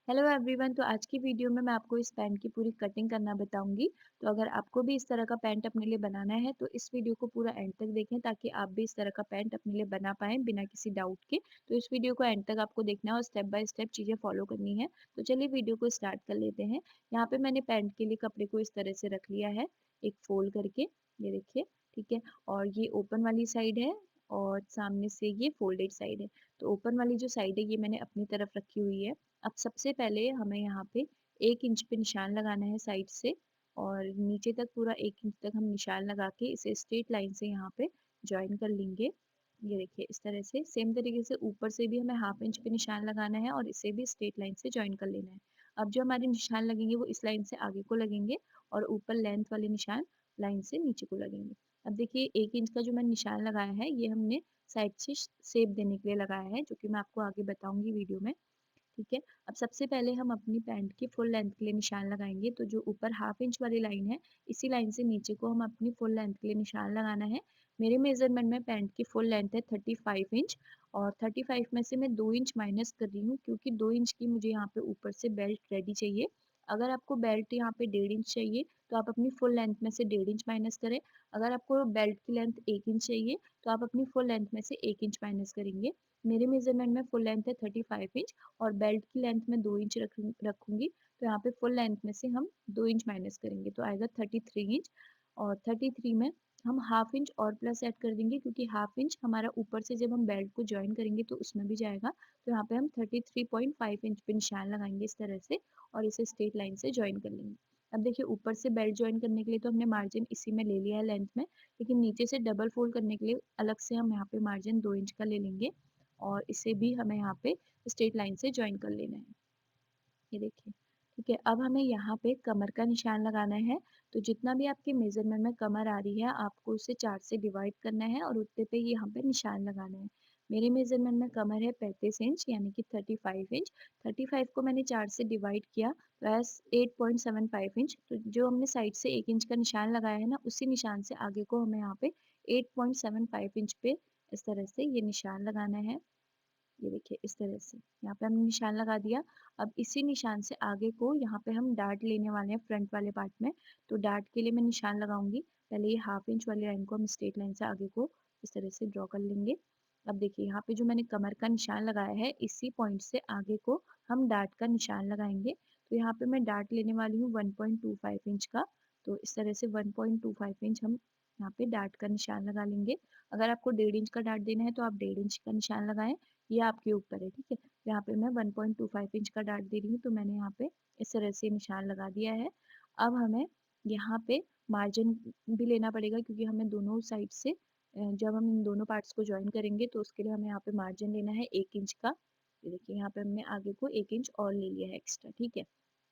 Hello everyone. तो आज की वीडियो में मैं आपको इस पैंट की पूरी कटिंग करना बताऊंगी। तो अगर आपको भी इस तरह का पैंट अपने लिए बनाना है तो इस वीडियो को पूरा एंड तक देखें ताकि आप भी इस तरह का पैंट अपने लिए बना पाएं बिना किसी डाउट के। तो इस वीडियो को एंड तक आपको देखना है और स्टेप बाय स्टेप चीज़ें फॉलो करनी है। तो चलिए वीडियो को स्टार्ट कर लेते हैं। यहाँ पे मैंने पैंट के लिए कपड़े को इस तरह से रख लिया है, एक फोल्ड करके। ये देखिए, ठीक है। और ये ओपन वाली साइड है और सामने से ये फोल्डेड साइड है। तो ओपन वाली जो साइड है ये मैंने अपनी तरफ रखी हुई है। अब सबसे पहले हमें यहाँ पे 1 इंच पे निशान लगाना है साइड से, और नीचे तक पूरा 1 इंच तक हम निशान लगा के इसे स्ट्रेट लाइन से यहाँ पे जॉइन कर लेंगे। ये देखिए इस तरह से। सेम तरीके से ऊपर से भी हमें हाफ इंच पे निशान लगाना है और इसे भी स्ट्रेट लाइन से जॉइन कर लेना है। अब जो हमारे निशान लगेंगे वो इस लाइन से आगे को लगेंगे और ऊपर लेंथ वाले निशान लाइन से नीचे को लगेंगे। अब देखिए 1 इंच का जो मैंने निशान लगाया है ये हमने साइड से शेप देने के लिए लगाया है, जो कि मैं आपको आगे बताऊंगी वीडियो में। ठीक है। अब सबसे पहले हम अपनी पैंट की फुल लेंथ के लिए निशान लगाएंगे। तो जो ऊपर हाफ इंच वाली लाइन है, इसी लाइन से नीचे को हम अपनी फुल लेंथ के लिए निशान लगाना है। मेरे मेजरमेंट में पैंट की फुल लेंथ है 35 इंच, और 35 में से मैं 2 इंच माइनस कर रही हूँ क्योंकि 2 इंच की मुझे यहाँ पे ऊपर से बेल्ट रेडी चाहिए। अगर आपको बेल्ट यहाँ पे 1.5 इंच चाहिए तो आप अपनी फुल लेंथ में से 1.5 इंच माइनस करें। अगर आपको बेल्ट की लेंथ 1 इंच चाहिए तो आप अपनी फुल लेंथ में से 1 इंच माइनस करेंगे। मेरे मेजरमेंट में फुल लेंथ है 35 इंच और बेल्ट की लेंथ में 2 इंच रखूंगी। तो यहाँ पे फुल लेंथ में से हम 2 इंच माइनस करेंगे तो आएगा 33 इंच। और 33 में हम हाफ इंच और प्लस ऐड कर देंगे क्योंकि हाफ इंच हमारा ऊपर से जब हम बेल्ट को ज्वाइन करेंगे तो उसमें भी जाएगा। तो यहाँ पे हम 33.5 इंच पे निशान लगाएंगे इस तरह से, और इसे स्ट्रेट लाइन से ज्वाइन कर लेंगे। अब देखिए ऊपर से बेल्ट ज्वाइन करने के लिए तो हमने मार्जिन इसी में ले लिया है लेंथ में, लेकिन नीचे से डबल फोल्ड करने के लिए अलग से हम यहाँ पे मार्जिन 2 इंच का ले लेंगे और इसे भी हमें यहाँ पे स्ट्रेट लाइन से ज्वाइन कर लेना है। ये देखिए, ठीक है। अब हमें यहाँ पे कमर का निशान लगाना है। तो जितना भी आपके मेजरमेंट में कमर आ रही है आपको उसे 4 से डिवाइड करना है और उतने पे ही यहाँ पे निशान लगाना है। मेरे मेजरमेंट में कमर है 35 इंच यानी कि 35 इंच। 35 को मैंने 4 से डिवाइड किया तो एस 8.75 इंच। तो जो हमने साइड से 1 इंच का निशान लगाया है ना, उसी निशान से आगे को हमें यहाँ पे 8.75 इंच पे इस तरह से ये निशान लगाना है। ये देखिए इस तरह से यहाँ पे हमने निशान लगा दिया। अब इसी निशान से आगे को यहाँ पे हम डार्ट लेने वाले हैं फ्रंट वाले पार्ट में। तो डार्ट के लिए मैं निशान लगाऊंगी। पहले ये हाफ इंच वाली लाइन को हम स्ट्रेट लाइन से आगे को इस तरह से ड्रॉ कर लेंगे। अब देखिए यहाँ पे जो मैंने कमर का निशान लगाया है इसी पॉइंट से आगे को हम डार्ट का निशान लगाएंगे। तो यहाँ पे मैं डार्ट लेने वाली हूँ 1.25 इंच का। तो इस तरह से 1.25 इंच हम यहाँ पे डार्ट का निशान लगा लेंगे। अगर आपको 1.5 इंच का डार्ट देना है तो आप 1.5 इंच का निशान लगाएं, ये आपके ऊपर है। ठीक है। यहाँ पे मैं 1.25 इंच का डार्ट दे रही हूँ तो मैंने यहाँ पे इस तरह से निशान लगा दिया है। अब हमें यहाँ पे मार्जिन भी लेना पड़ेगा क्योंकि हमें दोनों साइड से जब हम इन दोनों पार्ट्स को ज्वाइन करेंगे तो उसके लिए हमें यहाँ पे मार्जिन लेना है 1 इंच का। ये देखिए यहाँ पे हमने आगे को 1 इंच और ले लिया है एक्स्ट्रा। ठीक है।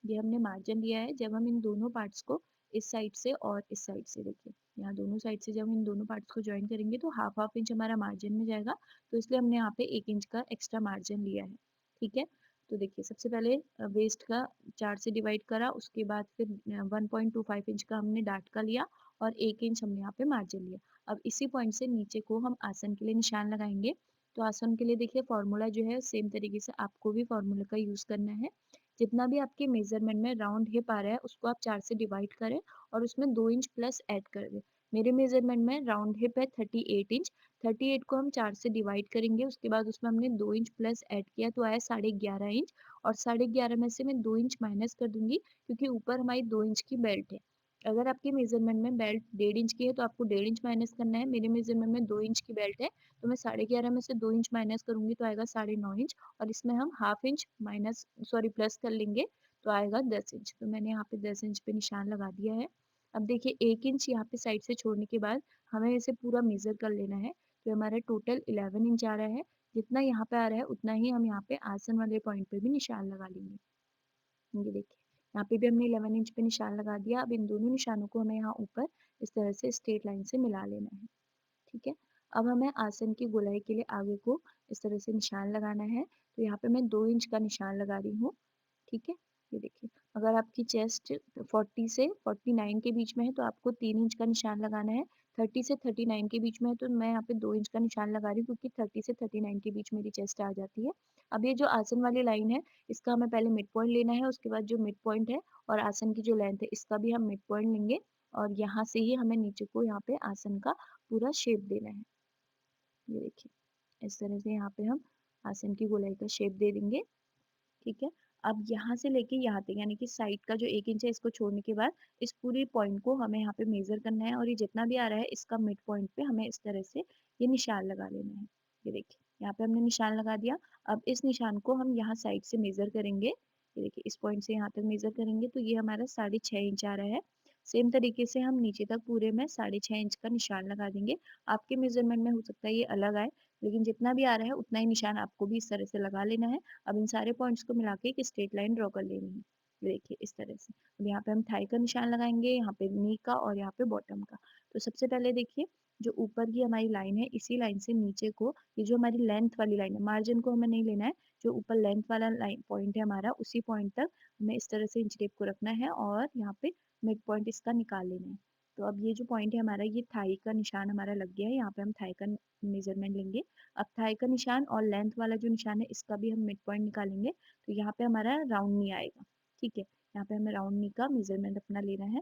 ये हमने मार्जिन लिया है जब हम इन दोनों पार्ट्स को इस साइड से और इस साइड से, देखिए यहाँ दोनों साइड से जब हम इन दोनों पार्ट्स को ज्वाइन करेंगे तो हाफ हाफ इंच हमारा मार्जिन में जाएगा। तो इसलिए हमने यहाँ पे 1 इंच का एक्स्ट्रा मार्जिन लिया है। ठीक है। तो देखिए सबसे पहले वेस्ट का 4 से डिवाइड करा, उसके बाद फिर 1.25 इंच का हमने डार्ट का लिया और 1 इंच हमने यहाँ पे मार्जिन लिया। अब इसी पॉइंट से नीचे को हम आसन के लिए निशान लगाएंगे। तो आसन के लिए देखिए फॉर्मूला जो है सेम तरीके से आपको भी फॉर्मूला का यूज करना है। जितना भी आपके मेजरमेंट में राउंड हिप आ रहा है उसको आप 4 से डिवाइड करें और उसमें 2 इंच प्लस ऐड कर दें। मेरे मेजरमेंट में राउंड हिप है 38 इंच। 38 को हम 4 से डिवाइड करेंगे, उसके बाद उसमें हमने 2 इंच प्लस ऐड किया तो आया 11.5 इंच। और 11.5 में से मैं 2 इंच माइनस कर दूंगी क्योंकि ऊपर हमारी 2 इंच की बेल्ट है। अगर आपके मेजरमेंट में बेल्ट 1.5 इंच की है तो आपको 1.5 इंच माइनस करना है। मेरे मेजरमेंट में 2 इंच की बेल्ट है तो मैं 11.5 में से 2 इंच माइनस करूंगी तो आएगा 9.5 इंच। और इसमें हम half inch minus sorry plus कर लेंगे तो आएगा 10 इंच। तो मैंने यहाँ पे 10 इंच पे निशान लगा दिया है। अब देखिए 1 इंच यहाँ पे साइड से छोड़ने के बाद हमें इसे पूरा मेजर कर लेना है। तो हमारा टोटल 11 इंच आ रहा है। जितना यहाँ पे आ रहा है उतना ही हम यहाँ पे आसन वाले पॉइंट पे भी निशान लगा लेंगे। ये देखिए यहाँ पे भी हमने 11 इंच पे निशान लगा दिया। अब इन दोनों निशानों को हमें यहाँ ऊपर इस तरह से स्ट्रेट लाइन से मिला लेना है। ठीक है। अब हमें आसन की गोलाई के लिए आगे को इस तरह से निशान लगाना है। तो यहाँ पे मैं 2 इंच का निशान लगा रही हूँ। ठीक है। ये देखिए अगर आपकी चेस्ट 40 से 49 के बीच में है तो आपको 3 इंच का निशान लगाना है। 30 से 39 के बीच में है तो मैं यहाँ पे 2 इंच का निशान लगा रही हूँ क्योंकि 30 से 39 के बीच मेरी चेस्ट आ जाती है। अब ये जो आसन वाली लाइन है, इसका हमें पहले मिड पॉइंट लेना है, उसके बाद जो मिड पॉइंट है और आसन की जो लेंथ है, इसका भी हम मिड पॉइंट लेंगे और यहाँ से ही हमें नीचे को यहाँ पे आसन का पूरा शेप देना है। ये देखिए, इस तरह से यहाँ पे हम आसन की गोलाई का शेप दे देंगे। ठीक है? अब यहाँ से लेके यहाँ तक यानी कि साइड का जो 1 इंच है इसको छोड़ने के बाद इस पूरे पॉइंट को हमें यहाँ पे मेज़र करना है और ये जितना भी आ रहा है इसका मिड पॉइंट पे हमें इस तरह से ये निशान लगा लेना है। ये देखिए, यहाँ पे हमने निशान लगा दिया। अब इस निशान को हम यहाँ साइड से मेज़र करेंगे। ये देखिए, इस पॉइंट से यहाँ तक मेज़र करेंगे तो ये हमारा 6.5 इंच आ रहा है। सेम तरीके से हम नीचे तक पूरे में 6.5 इंच का निशान लगा देंगे। आपके मेज़रमेंट में हो सकता है ये अलग आए, लेकिन जितना भी आ रहा है उतना ही निशान आपको भी इस तरह से लगा लेना है। अब इन सारे पॉइंट्स को मिला के एक स्ट्रेट लाइन ड्रॉ कर लेनी है। ये देखिए इस तरह से। अब यहाँ पे हम थाई का निशान लगाएँगे, यहाँ पे नी का और यहाँ पे बॉटम का। तो सबसे पहले देखिए जो ऊपर की हमारी लाइन है, इसी लाइन से नीचे को ये जो हमारी लेंथ वाली लाइन है, मार्जिन को हमें नहीं लेना है। जो ऊपर लेंथ वाला लाइन पॉइंट है हमारा, उसी पॉइंट तक हमें इस तरह से इंच टेप को रखना है और यहाँ पे मिड पॉइंट इसका निकाल लेना है। तो अब ये जो पॉइंट है हमारा, ये थाई का निशान हमारा लग गया है। यहाँ पे हम थाई का मेजरमेंट लेंगे। अब थाई का निशान और लेंथ वाला जो निशान है इसका भी हम मिड पॉइंट निकालेंगे तो यहाँ पे हमारा राउंड नी आएगा। ठीक है, यहाँ पे हमें राउंड नी का मेजरमेंट अपना लेना है।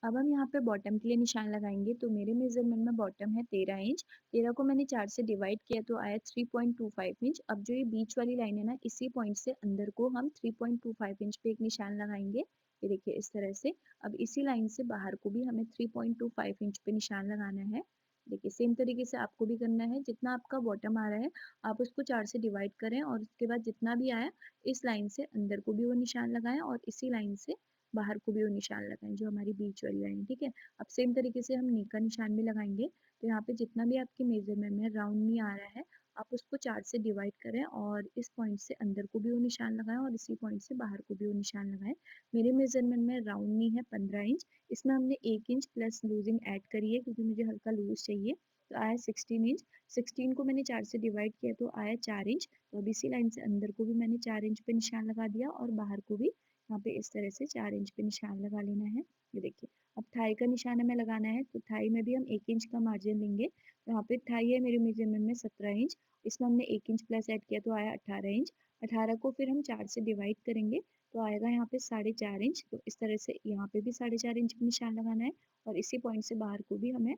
अब हम यहाँ पे बॉटम के लिए निशान लगाएंगे तो मेरे मेजरमेंट में बॉटम है 13 इंच। 13 को मैंने 4 से डिवाइड किया तो आया 3.25 इंच। अब जो ये बीच वाली लाइन है ना, इसी पॉइंट से अंदर को हम 3.25 इंच पे एक निशान लगाएंगे। ये देखिए इस तरह से। अब इसी लाइन से बाहर को भी हमें 3.25 इंच पे निशान लगाना है। देखिए सेम तरीके से आपको भी करना है। जितना आपका बॉटम आ रहा है आप उसको 4 से डिवाइड करें और उसके बाद जितना भी आया इस लाइन से अंदर को भी वो निशान लगाएं और इसी लाइन से बाहर को भी वो निशान लगाएं जो हमारी बीच वाली लाइन। ठीक है, अब सेम तरीके से हम नी का निशान भी लगाएंगे। तो यहाँ पे जितना भी आपके मेजरमेंट में राउंड नी आ रहा है आप उसको 4 से डिवाइड करें और इस पॉइंट से अंदर को भी वो निशान लगाएं और इसी पॉइंट से बाहर को भी वो निशान लगाएं। मेरे मेजरमेंट में राउंड नी है 15 इंच। इसमें हमने 1 इंच प्लस लूजिंग ऐड करी है क्योंकि मुझे हल्का लूज चाहिए। तो आया 16 इंच। 16 को मैंने 4 से डिवाइड किया तो आया 4 इंच। तो अब इसी लाइन से अंदर को भी मैंने 4 इंच पे निशान लगा दिया और बाहर को भी यहाँ पे इस तरह से 4 इंच पे निशान लगा लेना है। ये देखिए, अब थाई का निशान हमें लगाना है तो थाई में भी हम 1 इंच का मार्जिन लेंगे। तो यहाँ पे थाई है मेरे मेजरमेंट में 17 इंच। इसमें हमने 1 इंच प्लस ऐड किया तो आया 18 इंच। 18 को फिर हम 4 से डिवाइड करेंगे तो आएगा यहाँ पे 4.5 इंच। तो इस तरह से यहाँ पे भी 4.5 इंच पे निशान लगाना है और इसी पॉइंट से बाहर को भी हमें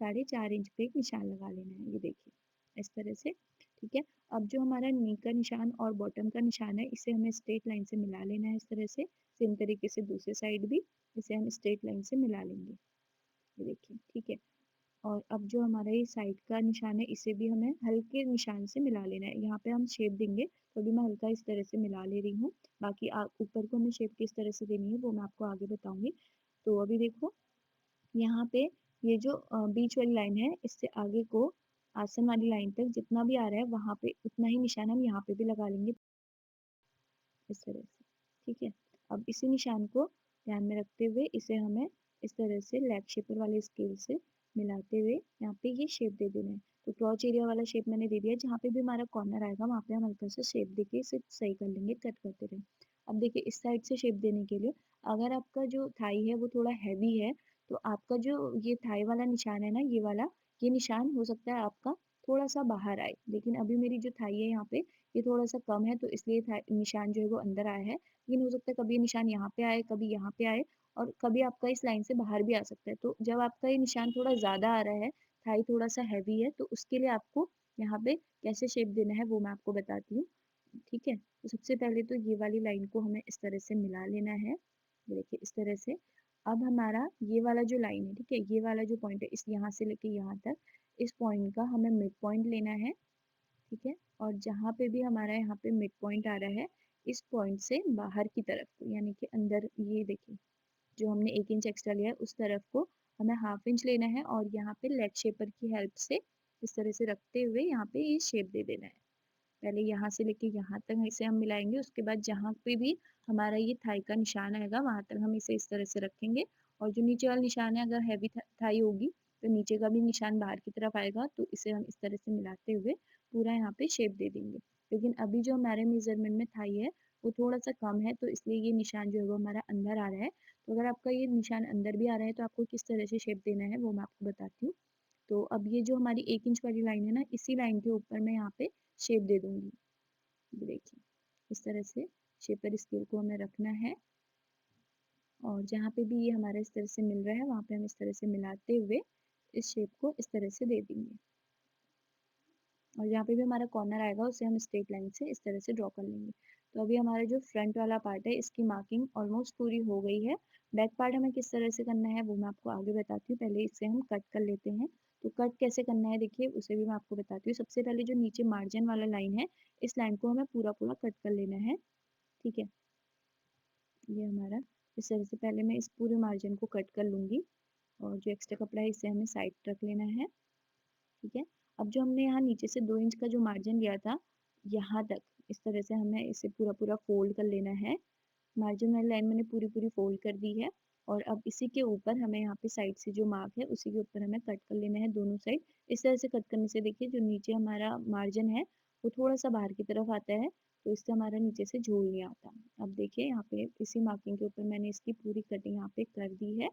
4.5 इंच पे एक निशान लगा लेना है। ये देखिए इस तरह से। ठीक है, अब जो हमारा नी का निशान और बॉटम का निशान है इसे हमें स्ट्रेट लाइन से मिला लेना है इस तरह से। सेम तरीके से दूसरी साइड भी इसे हम स्ट्रेट लाइन से मिला लेंगे। ये देखिए ठीक है। और अब जो हमारा ये साइड का निशान है इसे भी हमें हल्के निशान से मिला लेना है। यहाँ पे हम शेप देंगे तो अभी मैं हल्का इस तरह से मिला ले रही हूँ। बाकी ऊपर को हमें शेप किस तरह से देनी है वो मैं आपको आगे बताऊंगी। तो अभी देखो यहाँ पे ये जो बीच वाली लाइन है इससे आगे को आसन वाली लाइन तक जितना भी आ रहा है वहां पे उतना ही निशान हम यहाँ पे भी लगा लेंगे इस तरह से। ठीक है, अब इसी निशान को ध्यान में रखते हुए इसे हमें इस तरह से लेग शेपर वाले स्केल से मिलाते हुए यहाँ पे ये शेप दे देना है। तो क्रॉच एरिया वाला शेप मैंने दे दिया। जहाँ पे भी हमारा कॉर्नर आएगा वहाँ पे हम हल्का सा शेप देके इसे सही कर लेंगे, कट करते रहें। अब देखिए इस साइड से शेप देने के लिए अगर आपका जो थाई है वो थोड़ा हैवी है तो आपका जो ये थाई वाला निशान है ना, ये वाला, ये निशान हो सकता है आपका थोड़ा सा बाहर आए। लेकिन अभी मेरी जो थाई है यहाँ पे ये थोड़ा सा कम है तो इसलिए निशान जो है वो अंदर आया है। लेकिन हो सकता है कभी ये निशान यहाँ पे आए, कभी यहाँ पे आए और कभी आपका इस लाइन से बाहर भी आ सकता है। तो जब आपका ये निशान थोड़ा ज़्यादा आ रहा है, थाई थोड़ा सा हैवी है, तो उसके लिए आपको यहाँ पे कैसे शेप देना है वो मैं आपको बताती हूँ। ठीक है, तो सबसे पहले तो ये वाली लाइन को हमें इस तरह से मिला लेना है। ये देखिए इस तरह से। अब हमारा ये वाला जो लाइन है, ठीक है, ये वाला जो पॉइंट है इस यहाँ से लेके यहाँ तक, इस पॉइंट का हमें मिड पॉइंट लेना है। ठीक है, और जहाँ पे भी हमारा यहाँ पे मिड पॉइंट आ रहा है इस पॉइंट से बाहर की तरफ को यानी कि अंदर, ये देखिए जो हमने 1 इंच एक्स्ट्रा लिया है उस तरफ को हमें हाफ इंच लेना है और यहाँ पे लेग शेपर की हेल्प से इस तरह से रखते हुए यहाँ पे ये शेप दे देना है। पहले यहाँ से लेके यहाँ तक इसे हम मिलाएंगे, उसके बाद जहाँ पे भी हमारा ये थाई का निशान आएगा वहां तक हम इसे इस तरह से रखेंगे। और जो नीचे वाला निशान है अगर हैवी थाई होगी तो नीचे का भी निशान बाहर की तरफ आएगा तो इसे हम इस तरह से मिलाते हुए पूरा यहाँ पे शेप दे देंगे। लेकिन अभी जो हमारे मेजरमेंट में थाई है वो थोड़ा सा कम है तो इसलिए ये निशान जो है वो हमारा अंदर आ रहा है। तो अगर आपका ये निशान अंदर भी आ रहा है तो आपको किस तरह से शेप देना है वो मैं आपको बताती हूँ। तो अब ये जो हमारी 1 इंच वाली लाइन है ना, इसी लाइन के ऊपर मैं यहाँ पे शेप दे दूंगी। ये देखिए, इस तरह से शेपर स्केल को हमें रखना है और जहाँ पे भी ये हमारा इस तरह से मिल रहा है वहाँ पे हम इस तरह से मिलाते हुए इस शेप को इस तरह से दे देंगे। और जहाँ पे भी हमारा कॉर्नर आएगा उसे हम स्ट्रेट लाइन से इस तरह से ड्रॉ कर लेंगे। तो अभी हमारा जो फ्रंट वाला पार्ट है इसकी मार्किंग ऑलमोस्ट पूरी हो गई है। बैक पार्ट हमें किस तरह से करना है वो मैं आपको आगे बताती हूँ। पहले इसे हम कट कर लेते हैं। तो कट कैसे करना है देखिए उसे भी मैं आपको बताती हूँ। सबसे पहले जो नीचे मार्जिन वाला लाइन है इस लाइन को हमें पूरा-पूरा कट कर लेना है। ठीक है? ये हमारा इस तरह से पहले मैं इस पूरे मार्जिन को कट कर लूँगी और जो एक्स्ट्रा कपड़ा है इसे हमें साइड रख लेना है। ठीक है? अब जो हमने यहाँ नीचे से 2 इंच का जो मार्जिन लिया था, यहाँ तक इस तरह से हमें इसे पूरा-पूरा फ़ोल्ड कर लेना है। मार्जिन वाली लाइन मैंने पूरी-पूरी फ़ोल्ड कर दी है और अब इसी के ऊपर हमें यहाँ पे साइड से जो मार्क है, उसी के ऊपर हमें कट कर लेना है दोनों साइड। इस तरह से कट करने से देखिए जो नीचे हमारा मार्जिन है, वो थोड़ा-सा बाहर की तरफ आता है, तो इससे हमारा नीचे से झूल नहीं आता। अब देखिए यहाँ पे इसी मार्किंग के ऊपर मैंने इसकी पूरी कटिंग यहाँ पे कर दी है।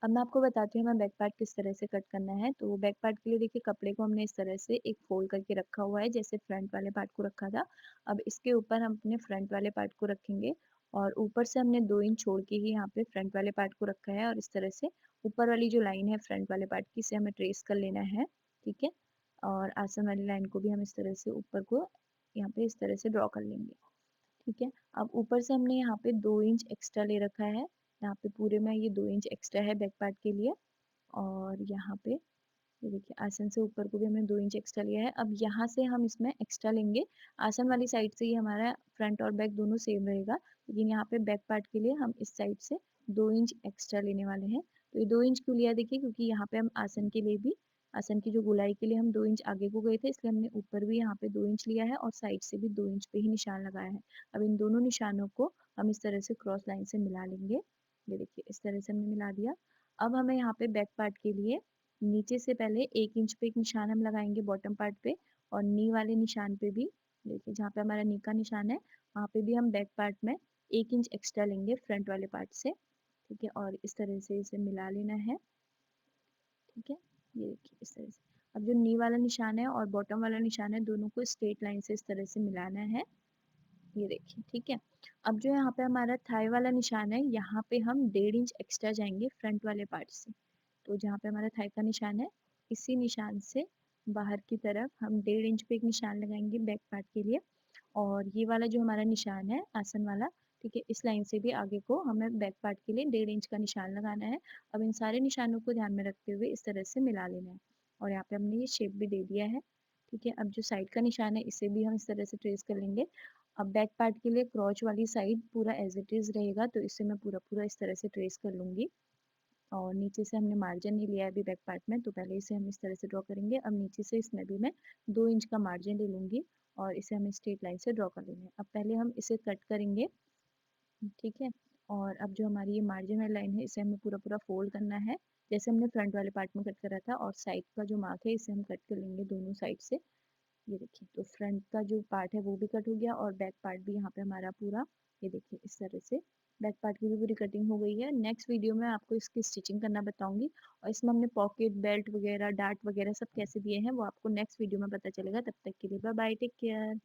अब मैं आपको बताती हूँ हमें बैक पार्ट किस तरह से कट करना है। तो बैक पार्ट के लिए देखिए कपड़े को हमने इस तरह से एक फ़ोल्ड करके रखा हुआ है, जैसे फ्रंट वाले पार्ट को रखा था। अब इसके ऊपर हम अपने फ्रंट वाले पार्ट को रखेंगे और ऊपर से हमने 2 इंच छोड़ के ही यहाँ पे फ्रंट वाले पार्ट को रखा है और इस तरह से ऊपर वाली जो लाइन है फ्रंट वाले पार्ट की, इसे हमें ट्रेस कर लेना है, ठीक है? और आसन वाली लाइन को भी हम इस तरह से ऊपर को यहाँ पे इस तरह से ड्रॉ कर लेंगे। ठीक है? अब ऊपर से हमने यहाँ पे 2 इंच एक्स्ट्रा ले रखा है। यहाँ पे पूरे में ये 2 इंच एक्स्ट्रा है बैक पार्ट के लिए और यहाँ पे ये देखिए आसन से ऊपर को भी हमने 2 इंच एक्स्ट्रा लिया है। अब यहाँ से हम इसमें एक्स्ट्रा लेंगे। आसन वाली साइड से ही हमारा फ्रंट और बैक दोनों सेम रहेगा। लेकिन यहाँ पे बैक पार्ट के लिए हम इस साइड से 2 इंच एक्स्ट्रा लेने वाले हैं। तो ये 2 इंच क्यों लिया देखिए क्योंकि यहाँ पे हम आसन के लिए भी आसन की जो गोलाई के लिए हम 2 इंच आगे को गए थे इसलिए हमने ऊपर भी यहाँ पे 2 इंच लिया है और साइड से भी 2 इंच पे ही निशान लगाया है। अब इन दोनों निशानों को हम इस तरह से क्रॉस लाइन से मिला लेंगे। ये देखिए इस तरह से हमने मिला दिया। अब हमें यहाँ पे बैक पार्ट के लिए नीचे से पहले 1 इंच पे एक निशान हम लगाएँगे बॉटम पार्ट पे और नी वाले निशान पे भी देखिए जहाँ पे हमारा नी का निशान है, वहाँ पे भी हम बैक पार्ट में 1 इंच एक्स्ट्रा लेंगे फ्रंट वाले पार्ट से, ठीक है? और इस तरह से इसे मिला लेना है, ठीक है? ये देखिए इस तरह से। अब जो नी वाला निशान है और बॉटम वाला निशान है, दोनों को स्ट्रेट लाइन से इस तरह से मिलाना है, ये देखिए, ठीक है? अब जो यहाँ पे हमारा थाई वाला निशान है, यहाँ पे हम 1.5 इंच एक्स्ट्रा जाएँगे फ्रंट वाले पार्ट से। तो जहाँ पे हमारा थाई का निशान है, इसी निशान से बाहर की तरफ हम 1.5 इंच पे एक निशान लगाएँगे बैक पार्ट के लिए और ये वाला जो हमारा निशान है आसन वाला, ठीक है? इस लाइन से भी आगे को हमें बैक पार्ट के लिए 1.5 इंच का निशान लगाना है। अब इन सारे निशानों को ध्यान में रखते हुए इस तरह से मिला लेना है और यहाँ पे हमने ये शेप भी दे दिया है, ठीक है? अब जो साइड का निशान है इसे भी हम इस तरह से ट्रेस कर लेंगे। अब बैक पार्ट के लिए क्रॉच वाली साइड पूरा एज़ इट इज़ रहेगा तो इसे मैं पूरा-पूरा इस तरह से ट्रेस कर लूँगी। और नीचे से हमने मार्जिन ही लिया है अभी बैक पार्ट में तो पहले इसे हम इस तरह से ड्रॉ करेंगे। अब नीचे से इसमें भी मैं 2 इंच का मार्जिन ले लूँगी और इसे हमें स्ट्रेट लाइन से ड्रॉ कर लेना है। अब पहले हम इसे कट करेंगे, ठीक है? और अब जो हमारी ये मार्जिन वाली लाइन है इसे हमें पूरा-पूरा फ़ोल्ड करना है, जैसे हमने फ्रंट वाले पार्ट में कट करा था और साइड का जो मार्क है इसे हम कट कर लेंगे दोनों साइड से। ये देखिए तो फ्रंट का जो पार्ट है वो भी कट हो गया और बैक पार्ट भी यहाँ पे हमारा पूरा ये देखिए इस तरह से बैक पार्ट की भी पूरी कटिंग हो गई है। नेक्स्ट वीडियो में आपको इसकी स्टिचिंग करना बताऊंगी और इसमें हमने पॉकेट बेल्ट वगैरह डार्ट वगैरह सब कैसे दिए हैं वो आपको नेक्स्ट वीडियो में पता चलेगा। तब तक के लिए बाय बाय, टेक केयर।